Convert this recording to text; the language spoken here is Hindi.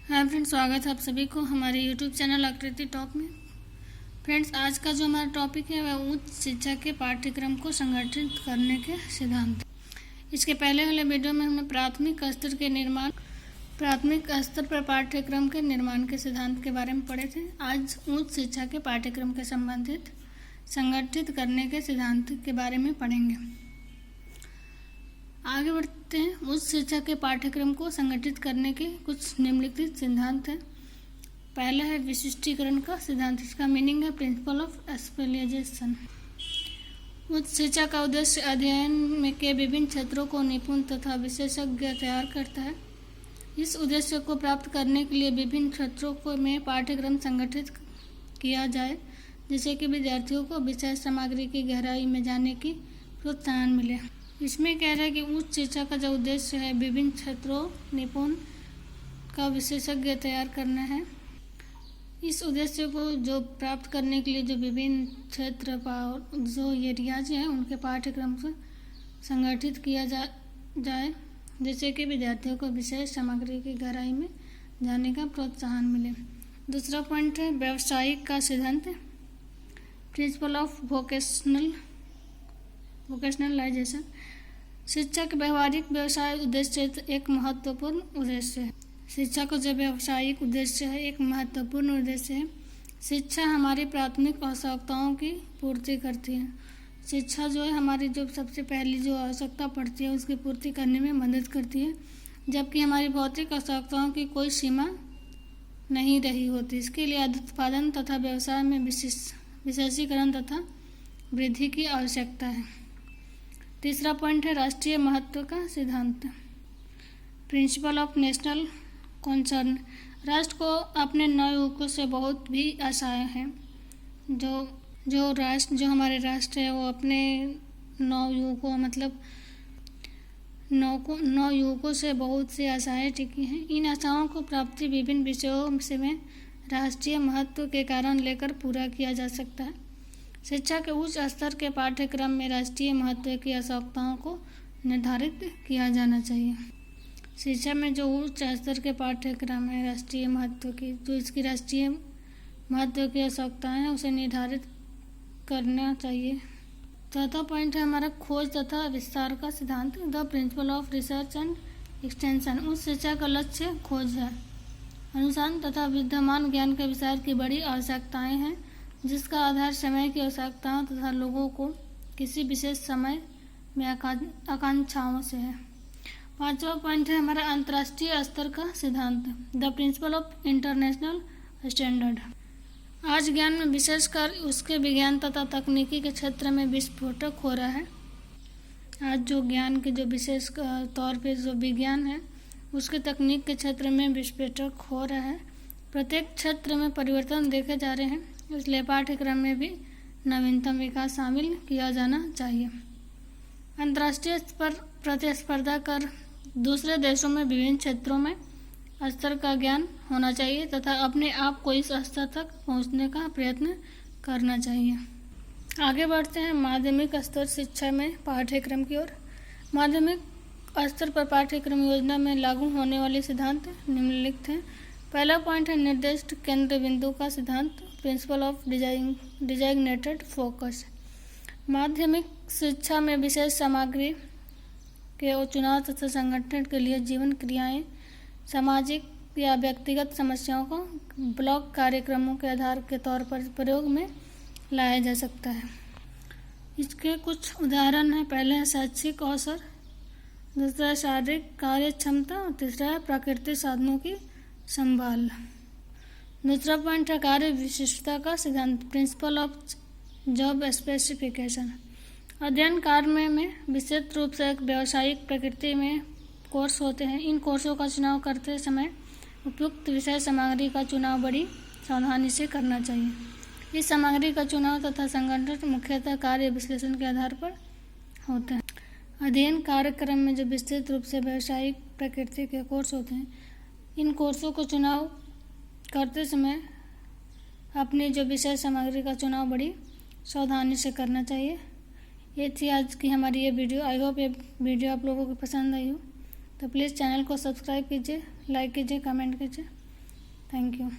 हाय फ्रेंड्स, स्वागत है आप सभी को हमारे यूट्यूब चैनल आकृति टॉप में। फ्रेंड्स, आज का जो हमारा टॉपिक है वह उच्च शिक्षा के पाठ्यक्रम को संगठित करने के सिद्धांत। इसके पहले वाले वीडियो में हमने प्राथमिक स्तर पर पाठ्यक्रम के निर्माण के सिद्धांत के बारे में पढ़े थे। आज उच्च शिक्षा के पाठ्यक्रम के संबंधित संगठित करने के सिद्धांत के बारे में पढ़ेंगे। आगे बढ़ते हैं। उच्च शिक्षा के पाठ्यक्रम को संगठित करने के कुछ निम्नलिखित सिद्धांत हैं। पहला है विशिष्टीकरण का सिद्धांत। इसका मीनिंग है प्रिंसिपल ऑफ स्पेशलाइजेशन। उच्च शिक्षा का उद्देश्य अध्ययन में के विभिन्न क्षेत्रों को निपुण तथा विशेषज्ञ तैयार करता है। इस उद्देश्य को प्राप्त करने के लिए विभिन्न क्षेत्रों में पाठ्यक्रम संगठित किया जाए, जिससे कि विद्यार्थियों को विषय सामग्री की गहराई में जाने की प्रोत्साहन मिले। इसमें कह रहा है कि उच्च शिक्षा का जो उद्देश्य है विभिन्न क्षेत्रों निपुण का विशेषज्ञ तैयार करना है। इस उद्देश्य को जो प्राप्त करने के लिए जो विभिन्न क्षेत्र जो एरियाज हैं उनके पाठ्यक्रम से संगठित किया जाए, जिससे कि विद्यार्थियों को विषय सामग्री की गहराई में जाने का प्रोत्साहन मिले। दूसरा पॉइंट है व्यावसायिक का सिद्धांत। Principle of vocationalisation. शिक्षा के व्यवहारिक व्यवसाय उद्देश्य एक महत्वपूर्ण उद्देश्य है। शिक्षा का जो व्यावसायिक उद्देश्य है एक महत्वपूर्ण उद्देश्य है। शिक्षा हमारी प्राथमिक आवश्यकताओं की पूर्ति करती है। शिक्षा जो है हमारी जो सबसे पहली जो आवश्यकता पड़ती है उसकी पूर्ति करने में मदद करती है, जबकि हमारी भौतिक आवश्यकताओं की कोई सीमा नहीं रही होती। इसके लिए उत्पादन तथा व्यवसाय में विशेषीकरण तथा वृद्धि की आवश्यकता है। तीसरा पॉइंट है राष्ट्रीय महत्व का सिद्धांत। Principle of national concern. राष्ट्र को अपने नवयुवकों से बहुत भी आशाएं हैं। जो हमारे राष्ट्र है वो अपने नवयुवकों से बहुत सी आशाएं टिकी हैं। इन आशाओं को प्राप्ति विभिन्न विषयों से में राष्ट्रीय महत्व के कारण लेकर पूरा किया जा सकता है। शिक्षा के उच्च स्तर के पाठ्यक्रम में राष्ट्रीय महत्व की आवश्यकताओं को निर्धारित किया जाना चाहिए। शिक्षा में जो उच्च स्तर के पाठ्यक्रम है राष्ट्रीय महत्व की, जो इसकी राष्ट्रीय महत्व की आवश्यकताएं हैं उसे निर्धारित करना चाहिए। चौथा पॉइंट है हमारा खोज तथा विस्तार का सिद्धांत। The principle of research and extension. उच्च शिक्षा का लक्ष्य खोज है। अनुसंधान तथा विद्यमान ज्ञान के विस्तार की बड़ी आवश्यकताएं हैं, जिसका आधार समय की आवश्यकताओं तथा लोगों को किसी विशेष समय में आकांक्षाओं से है। पांचवा पॉइंट है हमारा अंतर्राष्ट्रीय स्तर का सिद्धांत। The principle of international standard. आज ज्ञान में विशेषकर उसके विज्ञान तथा तकनीकी के क्षेत्र में विस्फोटक हो रहा है। आज जो ज्ञान के जो विशेष तौर पे जो विज्ञान है उसके तकनीक के क्षेत्र में विस्फोटक हो रहा है। प्रत्येक क्षेत्र में परिवर्तन देखे जा रहे हैं, इसलिए पाठ्यक्रम में भी नवीनतम विकास शामिल किया जाना चाहिए। अंतर्राष्ट्रीय स्तर प्रतिस्पर्धा कर दूसरे देशों में विभिन्न क्षेत्रों में स्तर का ज्ञान होना चाहिए तथा अपने आप को इस स्तर तक पहुंचने का प्रयत्न करना चाहिए। आगे बढ़ते हैं माध्यमिक स्तर शिक्षा में पाठ्यक्रम की ओर। माध्यमिक स्तर पर पाठ्यक्रम योजना में लागू होने वाले सिद्धांत निम्नलिखित हैं। पहला पॉइंट है निर्दिष्ट केंद्र बिंदु का सिद्धांत। Principle of designated focus. माध्यमिक शिक्षा में विशेष सामग्री के चुनाव तथा संगठन के लिए जीवन क्रियाएं, सामाजिक या व्यक्तिगत समस्याओं को ब्लॉक कार्यक्रमों के आधार के तौर पर प्रयोग में लाया जा सकता है। इसके कुछ उदाहरण हैं। पहले है शैक्षिक अवसर, दूसरा शारीरिक कार्य क्षमता और तीसरा है प्राकृतिक साधनों की संभाल। दूसरा पॉइंट है कार्य विशिष्टता का सिद्धांत। Principle of job specification. अध्ययन कार्य में विशेष रूप से एक व्यावसायिक प्रकृति में कोर्स होते हैं। इन कोर्सों का चुनाव करते समय उपयुक्त विषय सामग्री का चुनाव बड़ी सावधानी से करना चाहिए। इस सामग्री का चुनाव तथा संगठन मुख्यतः कार्य विश्लेषण के आधार पर होता है। अध्ययन कार्यक्रम में जो विस्तृत रूप से व्यावसायिक प्रकृति के कोर्स होते हैं, इन कोर्सों को चुनाव करते समय अपनी जो विषय सामग्री का चुनाव बड़ी सावधानी से करना चाहिए। ये थी आज की हमारी ये वीडियो। आई होप ये वीडियो आप लोगों को पसंद आई हो। तो प्लीज़ चैनल को सब्सक्राइब कीजिए, लाइक कीजिए, कमेंट कीजिए। Thank you.